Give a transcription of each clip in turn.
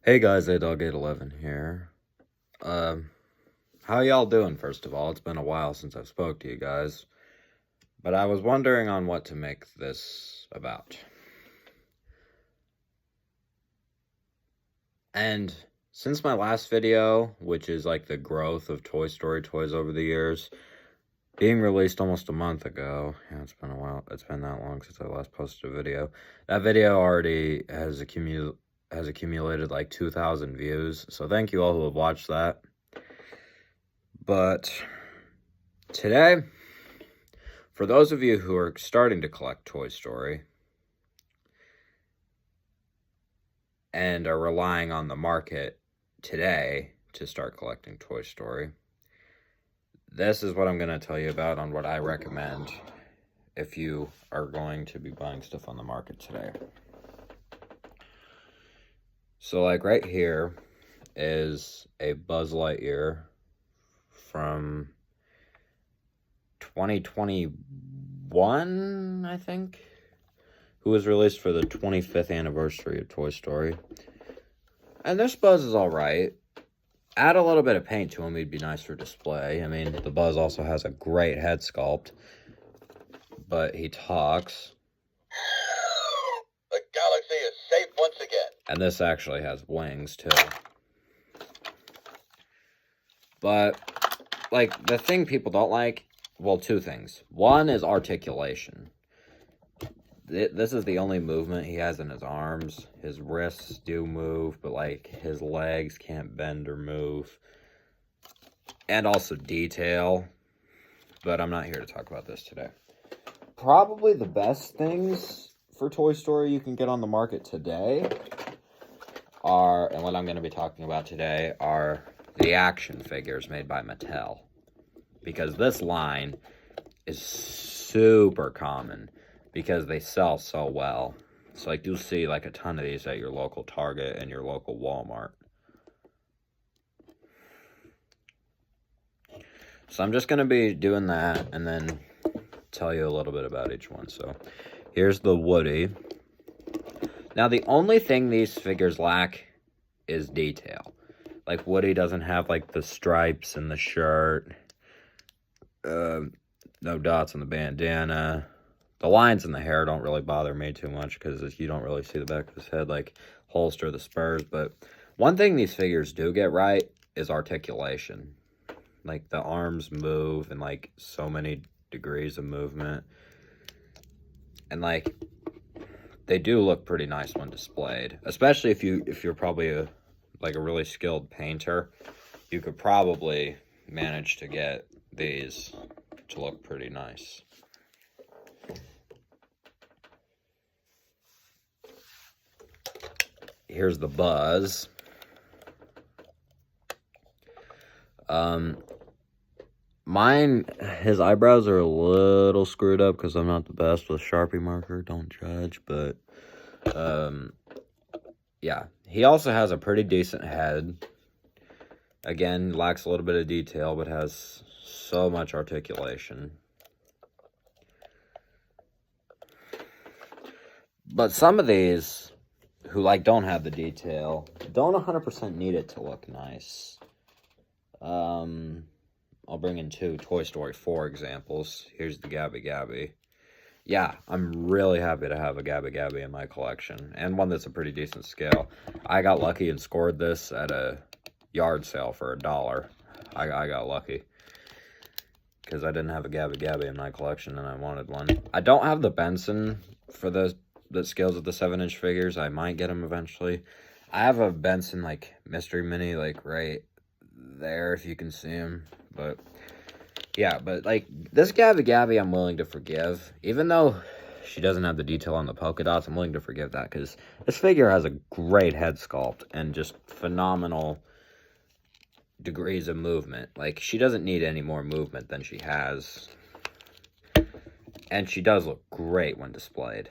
Hey guys, Dog811 here. How y'all doing, first of all? It's been a while since I've spoke to you guys, but I was wondering on what to make this about. And since my last video, which is like the growth of Toy Story toys over the years, being released almost a month ago, yeah, it's been a while, it's been that long since I last posted a video. That video already has accumulated like 2,000 views, so thank you all who have watched that. But today, for those of you who are starting to collect Toy Story and are relying on the market today to start collecting Toy Story, this is what I'm going to tell you about on what I recommend if you are going to be buying stuff on the market today. So like right here is a Buzz Lightyear from 2021, I think, who was released for the 25th anniversary of Toy Story. And this Buzz is alright. Add a little bit of paint to him, he'd be nice for display. I mean, the Buzz also has a great head sculpt, but he talks. The galaxy is safe once again. And this actually has wings, too. But, like, the thing people don't like, well, two things. One is articulation. This is the only movement he has in his arms. His wrists do move, but, like, his legs can't bend or move. And also detail. But I'm not here to talk about this today. Probably the best things for Toy Story you can get on the market today are, and what I'm going to be talking about today, are the action figures made by Mattel. Because this line is super common because they sell so well. So like you'll see like a ton of these at your local Target and your local Walmart. So I'm just going to be doing that and then tell you a little bit about each one. So here's the Woody. Now the only thing these figures lack is detail. Like Woody doesn't have like the stripes in the shirt. No dots on the bandana. The lines in the hair don't really bother me too much because you don't really see the back of his head like Holster, the spurs. But one thing these figures do get right is articulation. Like the arms move in like so many degrees of movement. And like they do look pretty nice when displayed. Especially if you're probably a really skilled painter. You could probably manage to get these to look pretty nice. Here's the Buzz. His eyebrows are a little screwed up because I'm not the best with Sharpie marker. Don't judge, but yeah. He also has a pretty decent head. Again, lacks a little bit of detail, but has so much articulation. But some of these, who like don't have the detail, don't 100% need it to look nice. I'll bring in two Toy Story 4 examples. Here's the Gabby Gabby. Yeah, I'm really happy to have a Gabby Gabby in my collection, and one that's a pretty decent scale. I got lucky and scored this at a yard sale for $1. I got lucky because I didn't have a Gabby Gabby in my collection and I wanted one. I don't have the Benson for the scales of the 7-inch figures. I might get them eventually. I have a Benson like Mystery Mini like right there if you can see him. But yeah, but like this Gabby Gabby I'm willing to forgive. Even though she doesn't have the detail on the polka dots, I'm willing to forgive that because this figure has a great head sculpt and just phenomenal degrees of movement. Like she doesn't need any more movement than she has. And she does look great when displayed.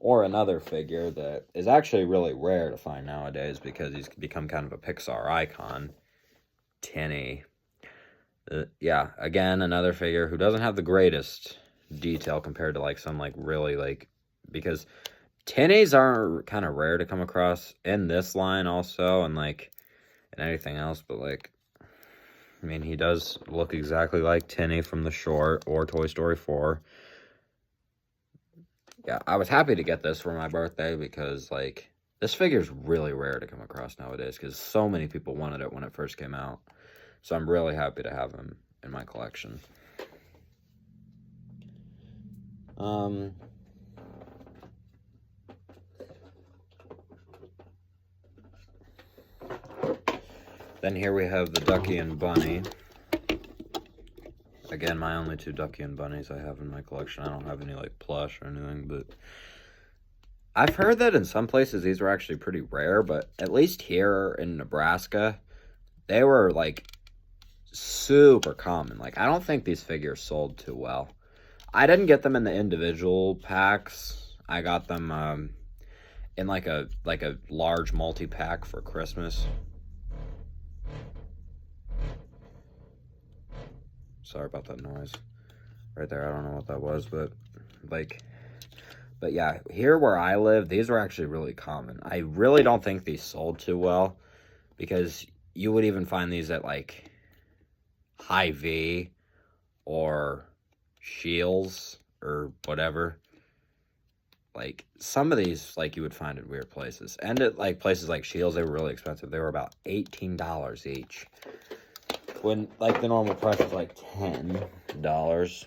Or another figure that is actually really rare to find nowadays because he's become kind of a Pixar icon. Tinny. Yeah, again, another figure who doesn't have the greatest detail compared to like some like really like, because tinnies are kind of rare to come across in this line also, and like and anything else, but like, I mean, he does look exactly like Tinny from the short or Toy Story 4. Yeah, I was happy to get this for my birthday because, like, this figure is really rare to come across nowadays because so many people wanted it when it first came out. So I'm really happy to have him in my collection. Then here we have the Ducky and Bunny. Again, my only two Ducky and Bunnies I have in my collection. I don't have any, like, plush or anything, but I've heard that in some places these were actually pretty rare, but at least here in Nebraska, they were, like, super common. Like, I don't think these figures sold too well. I didn't get them in the individual packs. I got them in, like a large multi-pack for Christmas. Sorry about that noise right there. I don't know what that was, but yeah, here where I live, these were actually really common. I really don't think these sold too well because you would even find these at like Hy-Vee or Shields or whatever. Like some of these, like you would find at weird places, and at like places like Shields, they were really expensive. They were about $18 each. When, like, the normal price is, like, $10.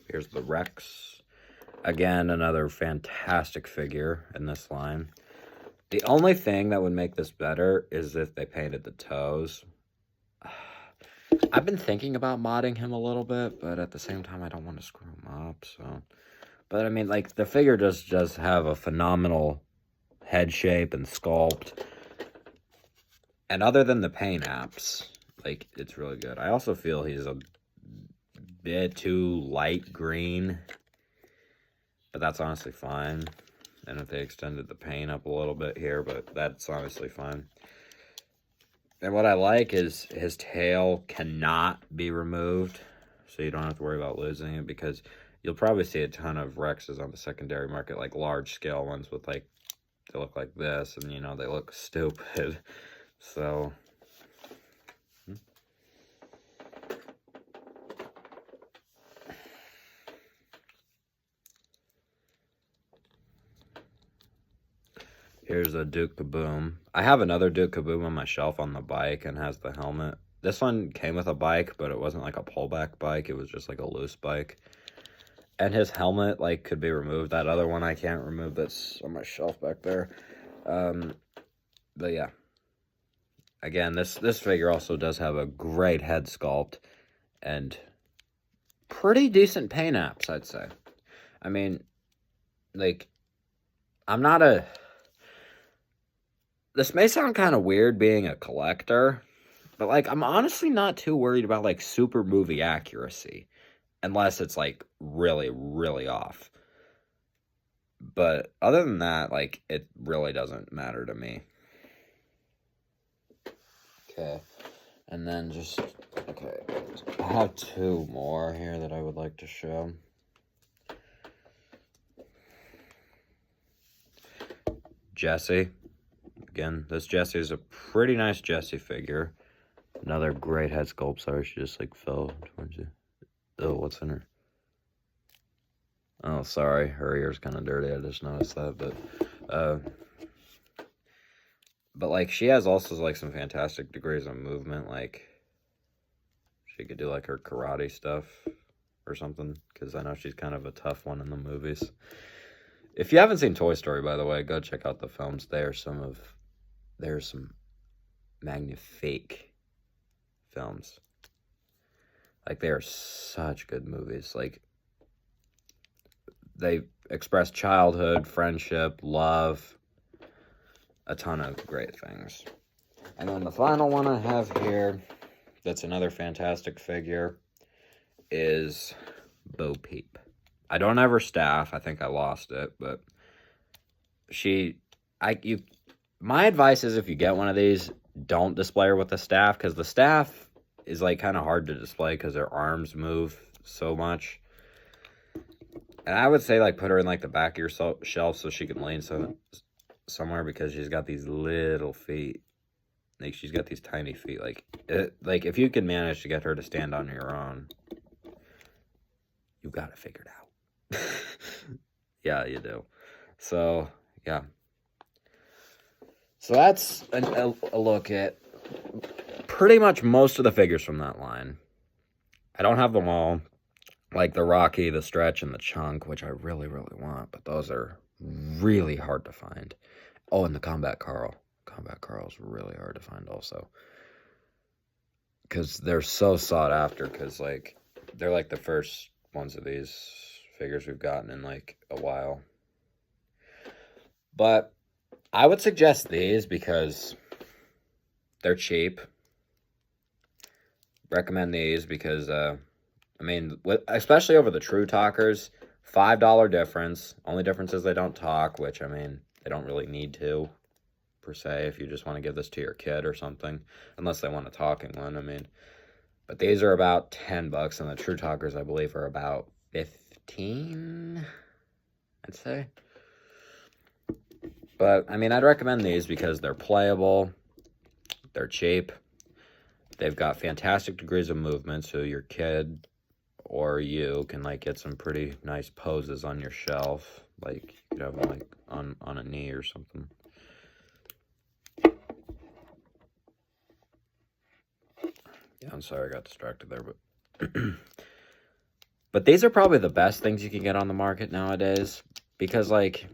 Here's the Rex. Again, another fantastic figure in this line. The only thing that would make this better is if they painted the toes. I've been thinking about modding him a little bit, but at the same time, I don't want to screw him up, so... But, I mean, like, the figure does just have a phenomenal head shape and sculpt. And other than the paint apps, like, it's really good. I also feel he's a bit too light green, but that's honestly fine. And if they extended the paint up a little bit here, but that's honestly fine. And what I like is his tail cannot be removed, so you don't have to worry about losing it, because you'll probably see a ton of Rexes on the secondary market, like large-scale ones with, like, they look like this, and, you know, they look stupid. So, here's a Duke Kaboom. I have another Duke Kaboom on my shelf on the bike and has the helmet. This one came with a bike, but it wasn't like a pullback bike. It was just like a loose bike. And his helmet, like, could be removed. That other one I can't remove. That's on my shelf back there. But yeah. Again, this figure also does have a great head sculpt and pretty decent paint apps, I'd say. I mean, like, I'm not a... This may sound kind of weird being a collector, but, like, I'm honestly not too worried about, like, super movie accuracy. Unless it's, like, really, really off. But other than that, like, it really doesn't matter to me. Okay, and then just, okay, I have two more here that I would like to show. Jessie. Again, this Jessie is a pretty nice Jessie figure. Another great head sculpt. Sorry, she just, like, fell towards you. Oh, what's in her? Oh, sorry, her ear's kind of dirty. I just noticed that, but, like, she has also, like, some fantastic degrees of movement. Like, she could do, like, her karate stuff or something, because I know she's kind of a tough one in the movies. If you haven't seen Toy Story, by the way, go check out the films. There's some magnifique films. Like, they are such good movies. Like, they express childhood, friendship, love, a ton of great things. And then the final one I have here, that's another fantastic figure, is Bo Peep. I don't have her staff. I think I lost it, but my advice is if you get one of these, don't display her with the staff, because the staff is, like, kind of hard to display because their arms move so much. And I would say, like, put her in, like, the back of your shelf so she can lean somewhere, because she's got these little feet. Like, she's got these tiny feet. Like, if you can manage to get her to stand on your own, you've got it figured out. Yeah, you do. So, yeah. So that's a look at pretty much most of the figures from that line. I don't have them all. Like the Rocky, the Stretch, and the Chunk, which I really, really want. But those are really hard to find. Oh, and the Combat Carl. Combat Carl's really hard to find also. Because they're so sought after. Because, like, they're like the first ones of these figures we've gotten in, like, a while. But I would suggest these because they're cheap. Recommend these because, I mean, especially over the True Talkers, $5 difference. Only difference is they don't talk, which, I mean, they don't really need to, per se, if you just want to give this to your kid or something. Unless they want a talking one, I mean. But these are about $10, and the True Talkers, I believe, are about 15, I'd say. But, I mean, I'd recommend these because they're playable, they're cheap, they've got fantastic degrees of movement, so your kid or you can, like, get some pretty nice poses on your shelf. Like, you could have them, like, on a knee or something. Yeah, I'm sorry I got distracted there, but... But these are probably the best things you can get on the market nowadays. Because, like...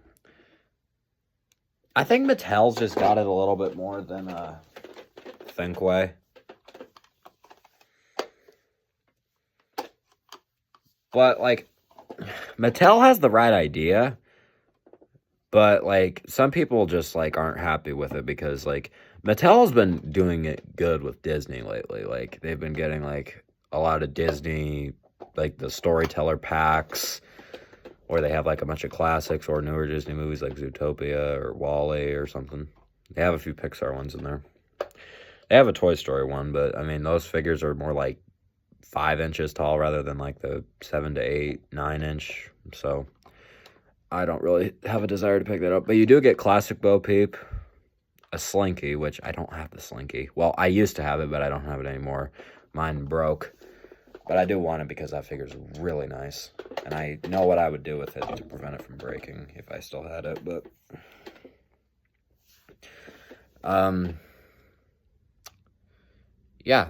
I think Mattel's just got it a little bit more than Thinkway. But, like, Mattel has the right idea. But, like, some people just, like, aren't happy with it because, like, Mattel's been doing it good with Disney lately. Like, they've been getting, like, a lot of Disney, like, the storyteller packs, where they have, like, a bunch of classics or newer Disney movies like Zootopia or WALL-E or something. They have a few Pixar ones in there. They have a Toy Story one, but, I mean, those figures are more like 5 inches tall rather than, like, the 7 to 8, 9 inch. So, I don't really have a desire to pick that up. But you do get classic Bo Peep, a Slinky, which I don't have the Slinky. Well, I used to have it, but I don't have it anymore. Mine broke. But I do want it because that figure's really nice. And I know what I would do with it to prevent it from breaking if I still had it, but... yeah.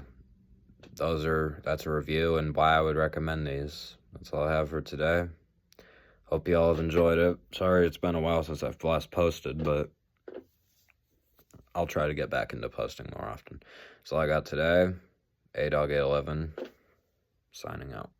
That's a review and why I would recommend these. That's all I have for today. Hope you all have enjoyed it. Sorry it's been a while since I've last posted, but I'll try to get back into posting more often. That's all I got today. ADog811, signing out.